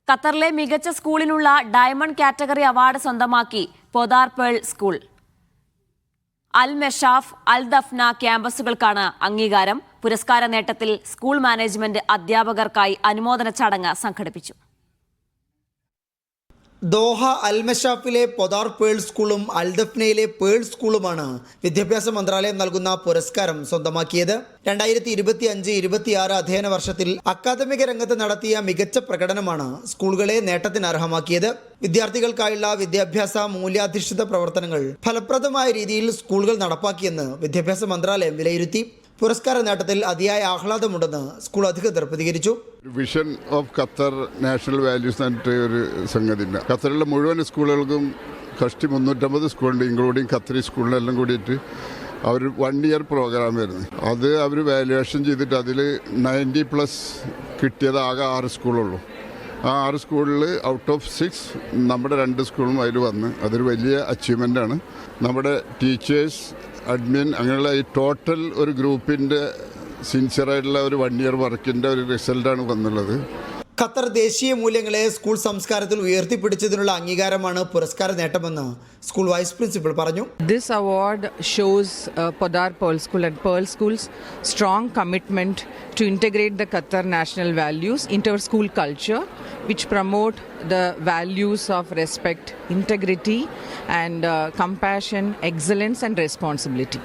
ഖത്തറിലെ മികച്ച സ്കൂളിനുള്ള diamond category award സ്വന്തമാക്കി പൊദാർ പേൾ സ്കൂൾ. അൽ മെഷാഫ്, അൽ ദഫ്ന ക്യാമ്പസുകൾക്കാണ് അംഗീകാരം. പുരസ്കാര നേട്ടത്തിൽ സ്കൂൾ മാനേജ്മെന്റ് അധ്യാപകർക്കായി അനുമോദന ചടങ്ങ് സംഘടിപ്പിച്ചു. ദോഹ അൽ മെഷാഫിലെ പൊദാർ പേൾ സ്കൂളും അൽ ദഫ്നയിലെ പേൾ സ്കൂളുമാണ് വിദ്യാഭ്യാസ മന്ത്രാലയം നൽകുന്ന പുരസ്കാരം സ്വന്തമാക്കിയത്. 2025-26 അധ്യയന വർഷത്തിൽ അക്കാദമിക രംഗത്ത് നടത്തിയ മികച്ച പ്രകടനമാണ് സ്കൂളുകളെ നേട്ടത്തിന് അർഹമാക്കിയത്. വിദ്യാർത്ഥികൾക്കായുള്ള വിദ്യാഭ്യാസ മൂല്യാധിഷ്ഠിത പ്രവർത്തനങ്ങൾ ഫലപ്രദമായ രീതിയിൽ സ്കൂളുകൾ നടപ്പാക്കിയെന്ന് വിദ്യാഭ്യാസ മന്ത്രാലയം വിലയിരുത്തി. പുരസ്കാര നേട്ടത്തിൽ അതിയായ ആഹ്ലാദമുണ്ടെന്ന് സ്കൂൾ അധികൃതർ പ്രതികരിച്ചു. Vision of Qatar national values എന്നിട്ട് ഒരു സംഗതിയില്ല. ഖത്തറിലെ മുഴുവൻ സ്കൂളുകൾക്കും കഷ്ടി 350 സ്കൂളുണ്ട്, ഇൻക്ലൂഡിങ് ഖത്തറി സ്കൂളിനെല്ലാം കൂടിയിട്ട് അവർ 1 ഇയർ പ്രോഗ്രാം വരുന്നത്. അത് അവർ വാല്യുവേഷൻ ചെയ്തിട്ട് അതിൽ 90+ കിട്ടിയത് ആകെ 6 സ്കൂളുള്ളൂ. ആ 6 സ്കൂളിൽ ഔട്ട് ഓഫ് 6 നമ്മുടെ 2 സ്കൂളും അതിൽ വന്ന് അതൊരു വലിയ അച്ചീവ്മെൻ്റാണ്. നമ്മുടെ ടീച്ചേഴ്സ്, അഡ്മിൻ, അങ്ങനെയുള്ള ഈ ടോട്ടൽ ഒരു ഗ്രൂപ്പിൻ്റെ സിൻസിയറായിട്ടുള്ള ഒരു 1 ഇയർ വർക്കിൻ്റെ ഒരു റിസൾട്ടാണ് വന്നുള്ളത്. ഖത്തർ ദേശീയ മൂല്യങ്ങളെ സ്കൂൾ സംസ്കാരത്തിൽ ഉയർത്തിപ്പിടിച്ചതിനുള്ള അംഗീകാരമാണ് പുരസ്കാര നേട്ടമെന്ന് സ്കൂൾ വൈസ് പ്രിൻസിപ്പൽ പറഞ്ഞു. This award shows Podar Pearl School and Pearl School's strong commitment to integrate the Qatar national values into our school culture, which promote the values of respect, integrity and compassion, excellence and responsibility.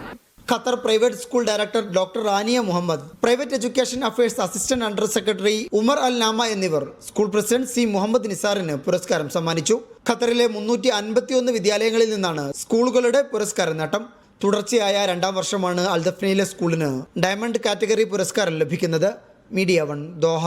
Qatar private school director doctor Rania Muhammad, private education affairs assistant under secretary Umar Al Nama എന്നിവർ school president C Muhammad നിസാറിന് പുരസ്കാരം സമ്മാനിച്ചു. ഖത്തറിലെ 351 വിദ്യാലയങ്ങളിൽ നിന്നാണ് സ്കൂളുകളുടെ പുരസ്കാര നേട്ടം. തുടർച്ചയായ 2ാം വർഷമാണ് അൽ ദഫ്നയിലെ സ്കൂളിന് ഡയമണ്ട് കാറ്റഗറി പുരസ്കാരം ലഭിക്കുന്നത്. Media 1 Doha.